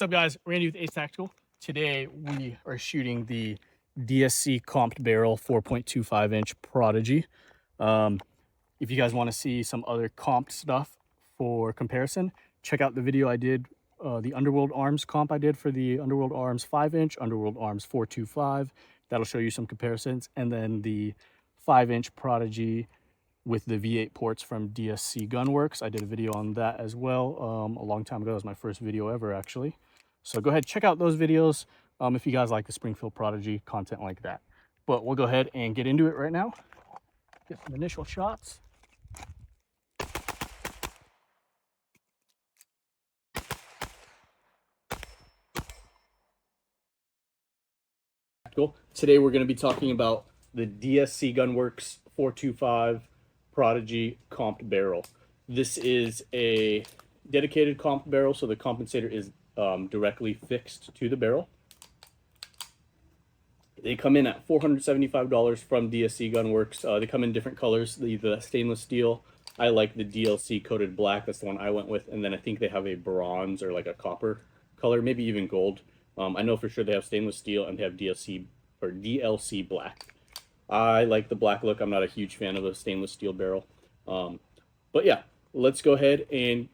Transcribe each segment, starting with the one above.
What's up, guys? Randy with Ace Tactical. Today we are shooting the DSC comped barrel 4.25 inch Prodigy. If you guys want to see some other comped stuff for comparison, check out the video I did, the UnderWorldArms comp I did for the UnderWorldArms 5 inch, UnderWorldArms 425. That'll show you some comparisons. And then the 5 inch Prodigy with the V8 ports from DSCGUNWORKS. I did a video on that as well a long time ago. It was my first video ever, actually. So go ahead, check out those videos if you guys like the Springfield Prodigy content like that. But we'll go ahead and get into it right now. Get some initial shots. Cool. Today we're going to be talking about the DSCGUNWORKS 425 Prodigy comped barrel. This is a dedicated comped barrel, so the compensator is directly fixed to the barrel. They come in at $475 from DSCGUNWORKS. They come in different colors. The stainless steel, I like the DLC coated black. That's the one I went with. And then I think they have a bronze or like a copper color, maybe even gold. I know for sure they have stainless steel and they have DLC black. I like the black look. I'm not a huge fan of a stainless steel barrel. But yeah, let's go ahead and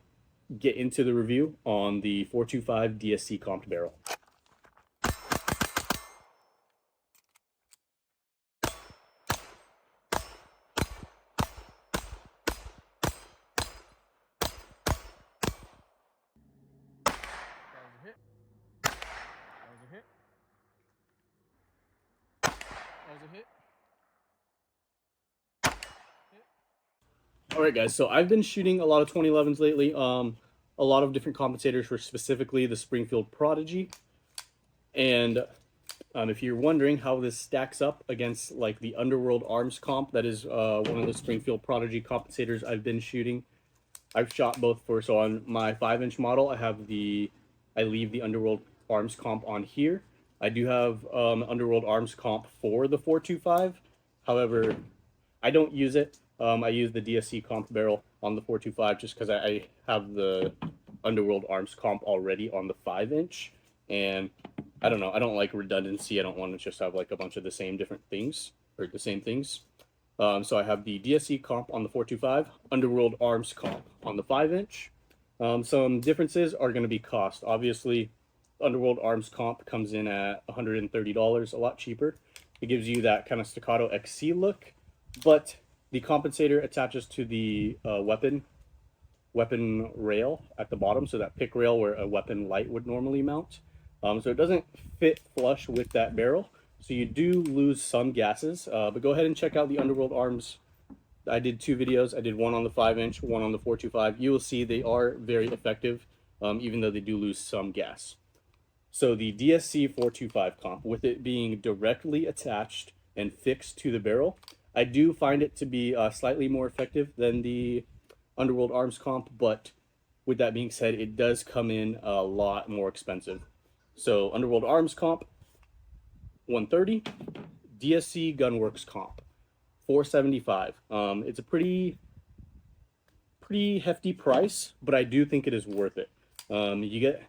get into the review on the 425 DSC comped barrel. All right, guys, so I've been shooting a lot of 2011s lately, a lot of different compensators for specifically the Springfield Prodigy. And if you're wondering how this stacks up against like the UnderWorldArms comp, that is one of the Springfield Prodigy compensators I've been shooting. I've shot both for, so on my 5 inch model, I leave the UnderWorldArms comp on here. I do have UnderWorldArms comp for the 425. However, I don't use it. I use the DSC comp barrel on the 425 just because I have the UnderWorldArms comp already on the 5 inch. And I don't know, I don't like redundancy. I don't want to just have like a bunch of the same different things or the same things. So I have the DSC comp on the 425, UnderWorldArms comp on the 5 inch. Some differences are going to be cost. Obviously, UnderWorldArms comp comes in at $130, a lot cheaper. It gives you that kind of staccato XC look, but the compensator attaches to the weapon rail at the bottom, so that pick rail where a weapon light would normally mount. So it doesn't fit flush with that barrel, so you do lose some gases. But go ahead and check out the UnderWorldArms. I did 2 videos. I did one on the 5 inch, one on the 425. You will see they are very effective, even though they do lose some gas. So the DSC 425 comp, with it being directly attached and fixed to the barrel, I do find it to be slightly more effective than the UnderWorldArms comp, but with that being said, it does come in a lot more expensive. So UnderWorldArms comp, $130, DSCGUNWORKS comp, $475. It's a pretty hefty price, but I do think it is worth it. You get,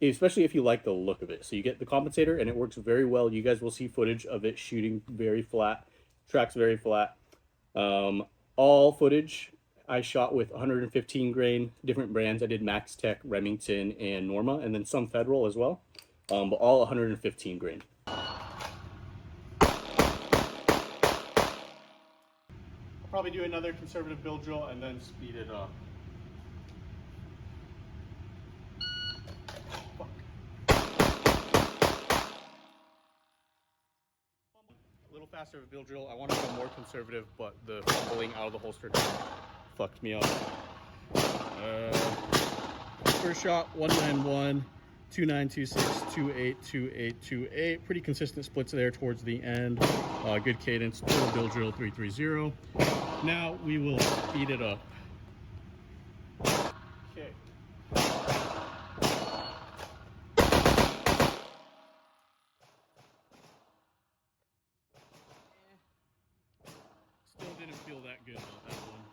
especially if you like the look of it. So you get the compensator and it works very well. You guys will see footage of it shooting very flat, tracks very flat. All footage I shot with 115 grain, different brands. I did Max Tech, Remington, and Norma, and then some Federal as well, but all 115 grain. I'll probably do another conservative build drill and then speed it up. A little faster of a build drill. I want to go more conservative, but the fumbling out of the holster fucked me up. First shot, 191, 2926, 28, 28, 28. Pretty consistent splits there towards the end. Good cadence. Total build drill 330. Now we will speed it up. Okay. Still didn't feel that good about that one,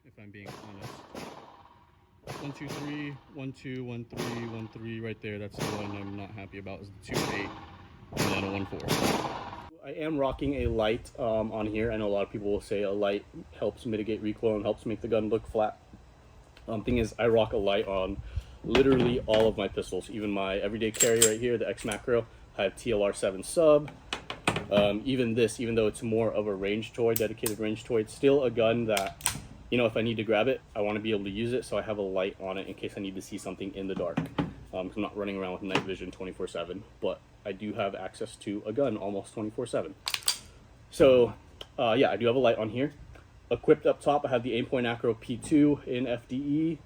if I'm being honest. 1, 2, 3, 1, 2, 1, 3, 1, 3 right there. That's the one I'm not happy about, is the 2, 8, and then a 1, 4. I am rocking a light on here. I know a lot of people will say a light helps mitigate recoil and helps make the gun look flat. Thing is, I rock a light on literally all of my pistols, even my everyday carry right here, the X Macro. I have TLR7 sub. Even this, even though it's more of a range toy, dedicated range toy, it's still a gun that, you know, if I need to grab it, I want to be able to use it, so I have a light on it in case I need to see something in the dark. I'm not running around with night vision 24/7, but I do have access to a gun almost 24/7. So, yeah, I do have a light on here. Equipped up top, I have the Aimpoint Acro P2 in FDE.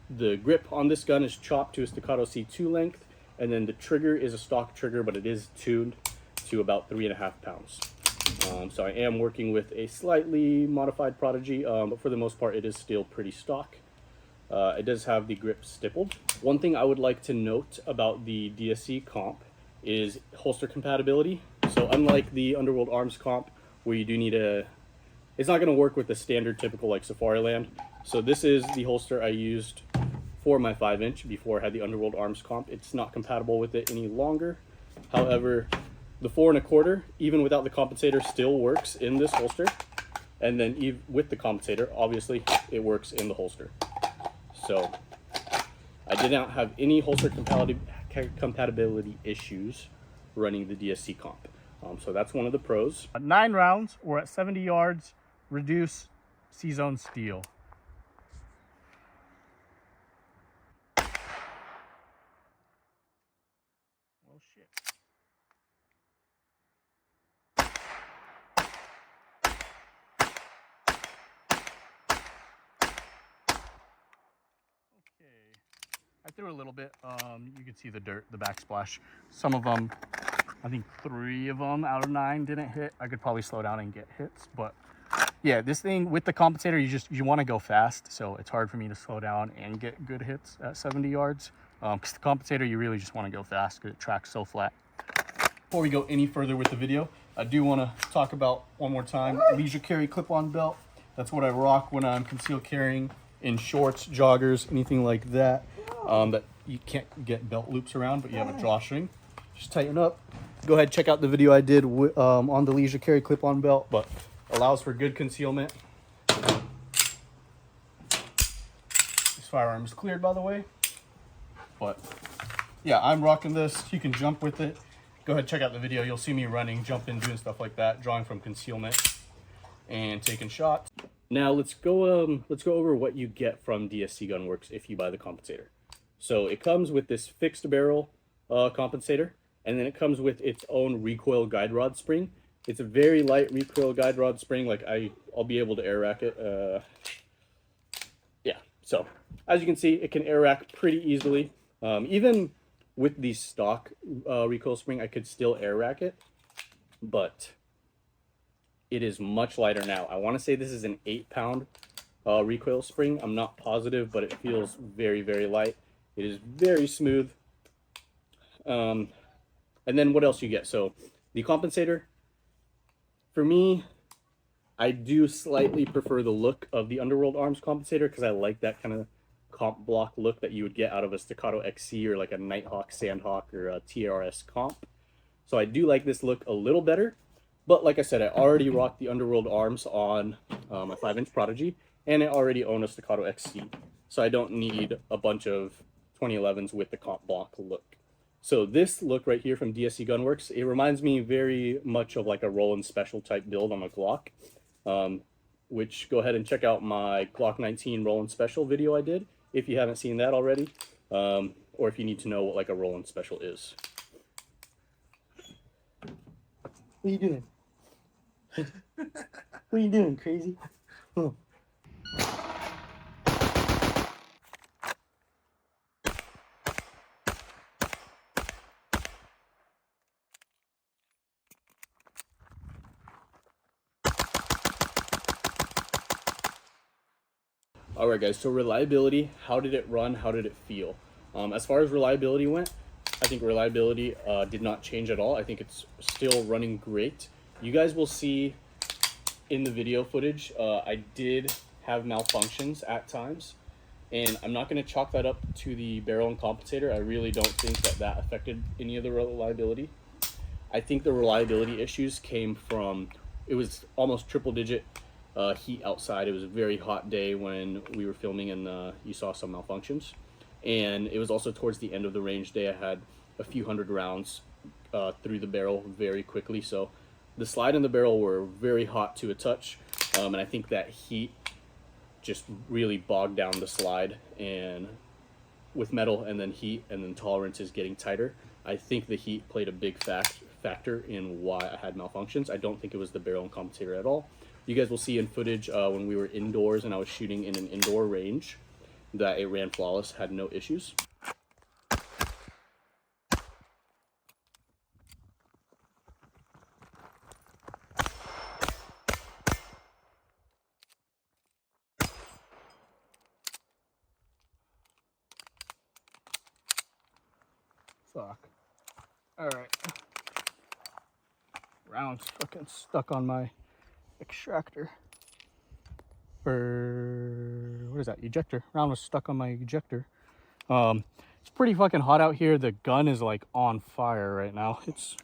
The grip on this gun is chopped to a staccato C2 length, and then the trigger is a stock trigger, but it is tuned to about 3.5 pounds. So I am working with a slightly modified Prodigy, but for the most part, it is still pretty stock. It does have the grip stippled. One thing I would like to note about the DSC comp is holster compatibility. So unlike the UnderWorldArms comp, where you do need it's not going to work with the standard typical like Safariland. So this is the holster I used for my 5-inch before I had the UnderWorldArms comp. It's not compatible with it any longer. However, the 4 1/4, even without the compensator, still works in this holster. And then with the compensator, obviously, it works in the holster. So I did not have any holster compatibility issues running the DSC comp. So that's one of the pros. 9 rounds, we're at 70 yards, reduce C-zone steel. Well, shit. I threw a little bit. You can see the dirt, the backsplash. Some of them, I think 3 of them out of 9 didn't hit. I could probably slow down and get hits, but yeah, this thing with the compensator, you want to go fast, so it's hard for me to slow down and get good hits at 70 yards. Because the compensator, you really just want to go fast because it tracks so flat. Before we go any further with the video, I do want to talk about one more time leisure carry clip-on belt. That's what I rock when I'm concealed carrying in shorts, joggers, anything like that. That you can't get belt loops around, but you have a drawstring. Just tighten up. Go ahead, check out the video I did on the leisure carry clip-on belt, but allows for good concealment. This firearm is cleared, by the way. But yeah, I'm rocking this. You can jump with it. Go ahead, check out the video. You'll see me running, jumping, doing stuff like that, drawing from concealment and taking shots. Now let's go over what you get from DSCGUNWORKS if you buy the compensator. So it comes with this fixed barrel compensator, and then it comes with its own recoil guide rod spring. It's a very light recoil guide rod spring. Like I'll be able to air rack it. Yeah. So as you can see, it can air rack pretty easily. Even with the stock recoil spring, I could still air rack it, but it is much lighter now. I want to say this is an 8-pound recoil spring. I'm not positive, but it feels very, very light. It is very smooth. And then what else you get? So the compensator, for me, I do slightly prefer the look of the UnderWorldArms compensator because I like that kind of comp block look that you would get out of a Staccato XC or like a Nighthawk, Sandhawk, or a TRS comp. So I do like this look a little better. But like I said, I already rocked the UnderWorldArms on my 5-inch Prodigy, and I already own a Staccato XC. So I don't need a bunch of 2011s with the comp block look. So this look right here from DSCGUNWORKS, it reminds me very much of like a Roland Special type build on a Glock, which go ahead and check out my Glock 19 Roland Special video I did, if you haven't seen that already, or if you need to know what like a Roland Special is. What are you doing? What are you doing, crazy? Oh. All right, guys, so reliability, how did it run? How did it feel? As far as reliability went, I think reliability did not change at all. I think it's still running great. You guys will see in the video footage, I did have malfunctions at times. And I'm not going to chalk that up to the barrel and compensator. I really don't think that that affected any of the reliability. I think the reliability issues came from, it was almost triple digit heat outside. It was a very hot day when we were filming, and you saw some malfunctions. And it was also towards the end of the range day. I had a few hundred rounds through the barrel very quickly. So the slide and the barrel were very hot to a touch. And I think that heat just really bogged down the slide, and with metal and then heat and then tolerances getting tighter, I think the heat played a big factor in why I had malfunctions. I don't think it was the barrel and compensator at all. You guys will see in footage when we were indoors and I was shooting in an indoor range that it ran flawless, had no issues. Fuck. Alright. Round's fucking stuck on my extractor. Or what is that? Ejector. Round was stuck on my ejector. It's pretty fucking hot out here. The gun is like on fire right now. It's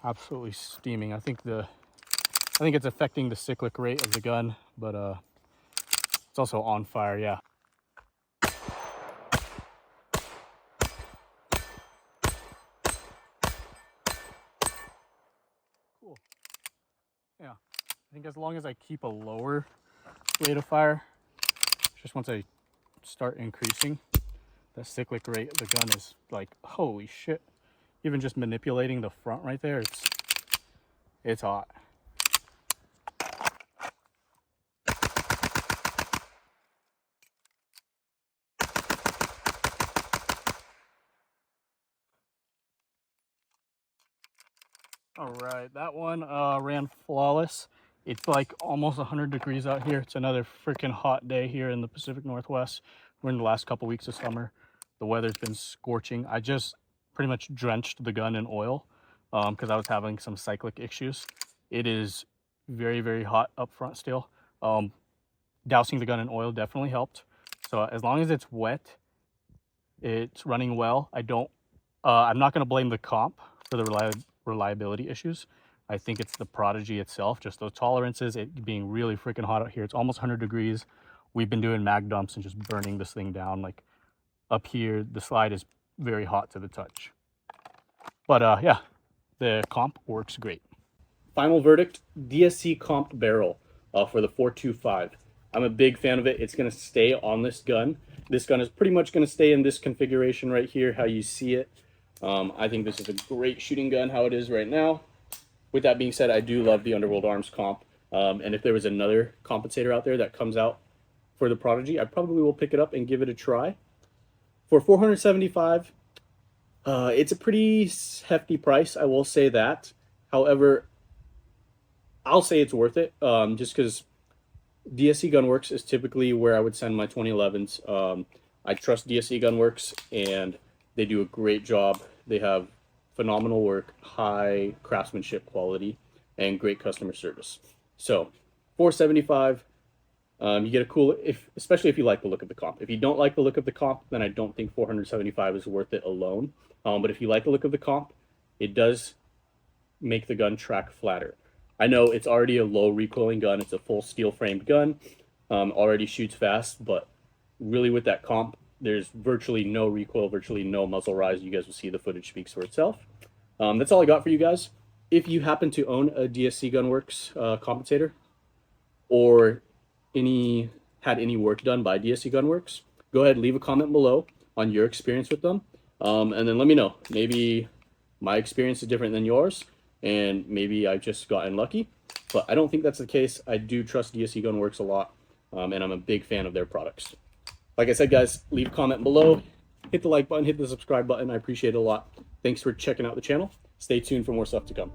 absolutely steaming. I think it's affecting the cyclic rate of the gun, but it's also on fire, yeah. Cool. Yeah. I think as long as I keep a lower rate of fire, just once I start increasing the cyclic rate, the gun is like, holy shit. Even just manipulating the front right there, it's hot. All right, that one ran flawless. It's like almost 100 degrees out here. It's another freaking hot day here in the Pacific Northwest. We're in the last couple weeks of summer. The weather's been scorching. I just pretty much drenched the gun in oil because I was having some cyclic issues. It is very, very hot up front still. Dousing the gun in oil definitely helped. So as long as it's wet, it's running well. I'm not going to blame the comp for the reliability issues. I think it's the Prodigy itself, just those tolerances, it being really freaking hot out here. It's almost 100 degrees. We've been doing mag dumps and just burning this thing down. Like up here, the slide is very hot to the touch. But yeah, the comp works great. Final verdict, DSC comped barrel for the 425. I'm a big fan of it. It's going to stay on this gun. This gun is pretty much going to stay in this configuration right here, how you see it. I think this is a great shooting gun, how it is right now. With that being said, I do love the UnderWorldArms comp. And if there was another compensator out there that comes out for the Prodigy, I probably will pick it up and give it a try. For $475, it's a pretty hefty price, I will say that. However, I'll say it's worth it, just because DSCGUNWORKS is typically where I would send my 2011s. I trust DSCGUNWORKS, and they do a great job. They have phenomenal work, high craftsmanship quality, and great customer service. So, $475, you get a cool, especially if you like the look of the comp. If you don't like the look of the comp, then I don't think $475 is worth it alone. But if you like the look of the comp, it does make the gun track flatter. I know it's already a low recoiling gun. It's a full steel framed gun, already shoots fast, but really with that comp, there's virtually no recoil, virtually no muzzle rise. You guys will see the footage speaks for itself. That's all I got for you guys. If you happen to own a DSCGUNWORKS compensator, or had any work done by DSCGUNWORKS, go ahead, leave a comment below on your experience with them, and then let me know. Maybe my experience is different than yours, and maybe I've just gotten lucky, but I don't think that's the case. I do trust DSCGUNWORKS a lot, and I'm a big fan of their products. Like I said, guys, leave a comment below, hit the like button, hit the subscribe button. I appreciate it a lot. Thanks for checking out the channel. Stay tuned for more stuff to come.